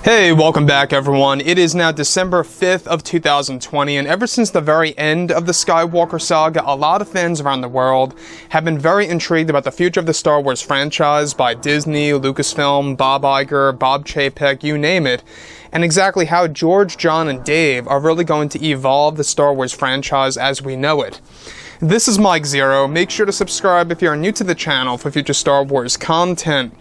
Hey, welcome back everyone. It is now December 5th of 2020, and ever since the very end of the Skywalker saga, a lot of fans around the world have been very intrigued about the future of the Star Wars franchise by Disney, Lucasfilm, Bob Iger, Bob Chapek, you name it, and exactly how George, John, and Dave are really going to evolve the Star Wars franchise as we know it. This is Mike Zero. Make sure to subscribe if you are new to the channel for future Star Wars content.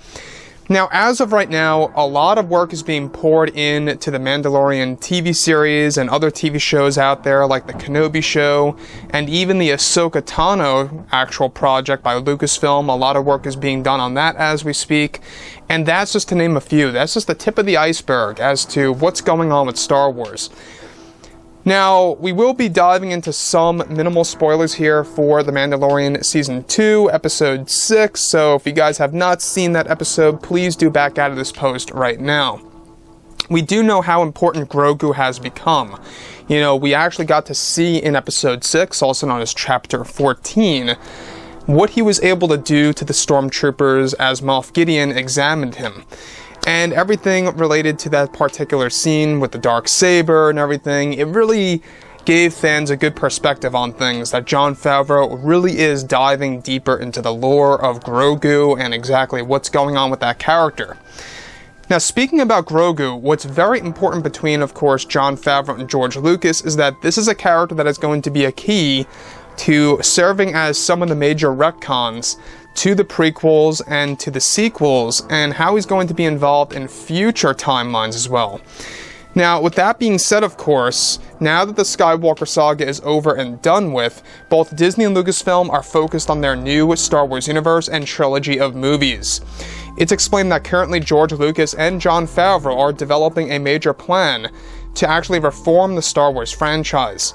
Now, as of right now, a lot of work is being poured into the Mandalorian TV series and other TV shows out there like the Kenobi show and even the Ahsoka Tano actual project by Lucasfilm. A lot of work is being done on that as we speak, and that's just to name a few. That's just the tip of the iceberg as to what's going on with Star Wars. Now, we will be diving into some minimal spoilers here for The Mandalorian Season 2, Episode 6, so if you guys have not seen that episode, please do back out of this post right now. We do know how important Grogu has become. You know, we actually got to see in Episode 6, also known as Chapter 14, what he was able to do to the stormtroopers as Moff Gideon examined him. And everything related to that particular scene with the Darksaber and everything, it really gave fans a good perspective on things, that Jon Favreau really is diving deeper into the lore of Grogu and exactly what's going on with that character. Now, speaking about Grogu, what's very important between, of course, Jon Favreau and George Lucas is that this is a character that is going to be a key to serving as some of the major retcons to the prequels and to the sequels, and how he's going to be involved in future timelines as well. Now, with that being said, of course, now that the Skywalker saga is over and done with, both Disney and Lucasfilm are focused on their new Star Wars universe and trilogy of movies. It's explained that currently George Lucas and Jon Favreau are developing a major plan to actually reform the Star Wars franchise.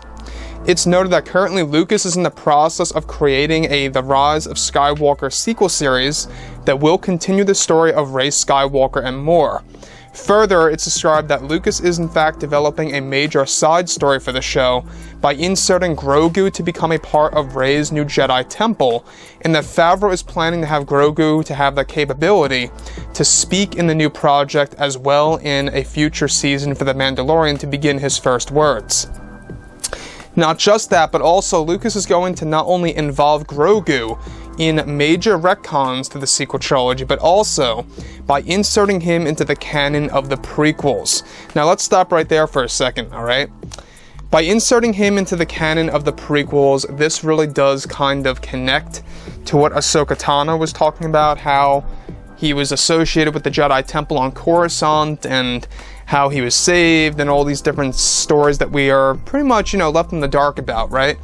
It's noted that currently Lucas is in the process of creating The Rise of Skywalker sequel series that will continue the story of Rey Skywalker and more. Further, it's described that Lucas is in fact developing a major side story for the show by inserting Grogu to become a part of Rey's new Jedi Temple, and that Favreau is planning to have Grogu to have the capability to speak in the new project as well in a future season for The Mandalorian to begin his first words. Not just that, but also Lucas is going to not only involve Grogu in major retcons to the sequel trilogy, but also by inserting him into the canon of the prequels. Now let's stop right there for a second, alright? By inserting him into the canon of the prequels, this really does kind of connect to what Ahsoka Tano was talking about, how he was associated with the Jedi Temple on Coruscant, and how he was saved, and all these different stories that we are pretty much, left in the dark about, right?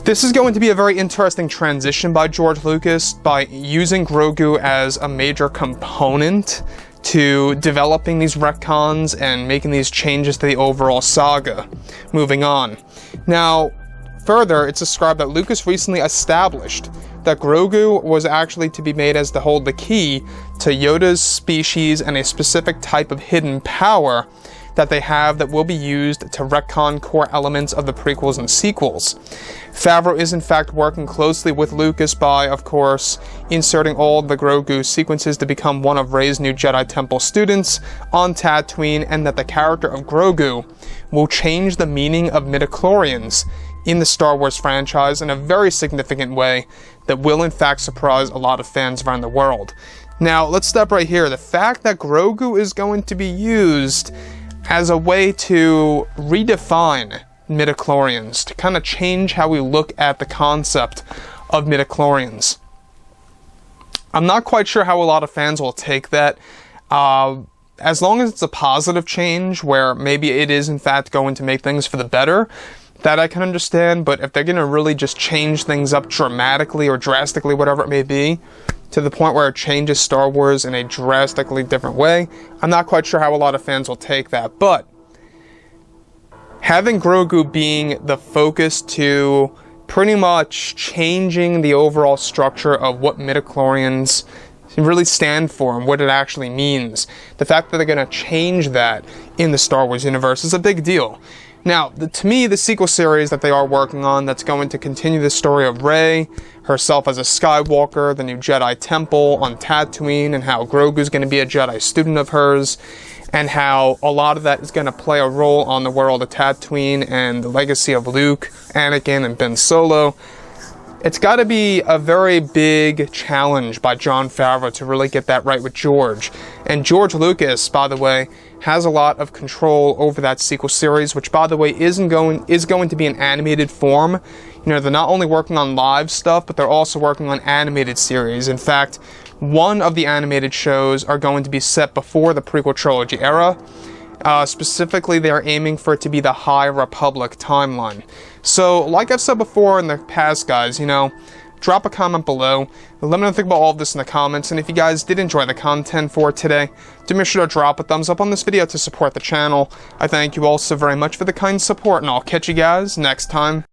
This is going to be a very interesting transition by George Lucas by using Grogu as a major component to developing these retcons and making these changes to the overall saga. Moving on. Now, further, it's described that Lucas recently established that Grogu was actually to be made as to hold the key to Yoda's species and a specific type of hidden power that they have that will be used to retcon core elements of the prequels and sequels. Favreau is in fact working closely with Lucas by, of course, inserting all the Grogu sequences to become one of Rey's new Jedi Temple students on Tatooine, and that the character of Grogu will change the meaning of midichlorians in the Star Wars franchise in a very significant way that will in fact surprise a lot of fans around the world. Now, let's stop right here. The fact that Grogu is going to be used as a way to redefine midichlorians, to kind of change how we look at the concept of midichlorians. I'm not quite sure how a lot of fans will take that. As long as it's a positive change, where maybe it is in fact going to make things for the better, that I can understand, but if they're going to really just change things up dramatically or drastically, whatever it may be, to the point where it changes Star Wars in a drastically different way, I'm not quite sure how a lot of fans will take that. But having Grogu being the focus to pretty much changing the overall structure of what midichlorians really stand for and what it actually means, the fact that they're going to change that in the Star Wars universe is a big deal. Now, to me, the sequel series that they are working on that's going to continue the story of Rey, herself as a Skywalker, the new Jedi Temple on Tatooine, and how Grogu's going to be a Jedi student of hers, and how a lot of that is going to play a role on the world of Tatooine and the legacy of Luke, Anakin, and Ben Solo. It's got to be a very big challenge by Jon Favreau to really get that right with George. And George Lucas, by the way, has a lot of control over that sequel series, which, by the way, is going to be an animated form. You know, they're not only working on live stuff, but they're also working on animated series. In fact, one of the animated shows are going to be set before the prequel trilogy era. Specifically, they are aiming for it to be the High Republic timeline. So, like I've said before in the past, guys, you know, drop a comment below. Let me know what you think about all of this in the comments. And if you guys did enjoy the content for today, do make sure to drop a thumbs up on this video to support the channel. I thank you all so very much for the kind support, and I'll catch you guys next time.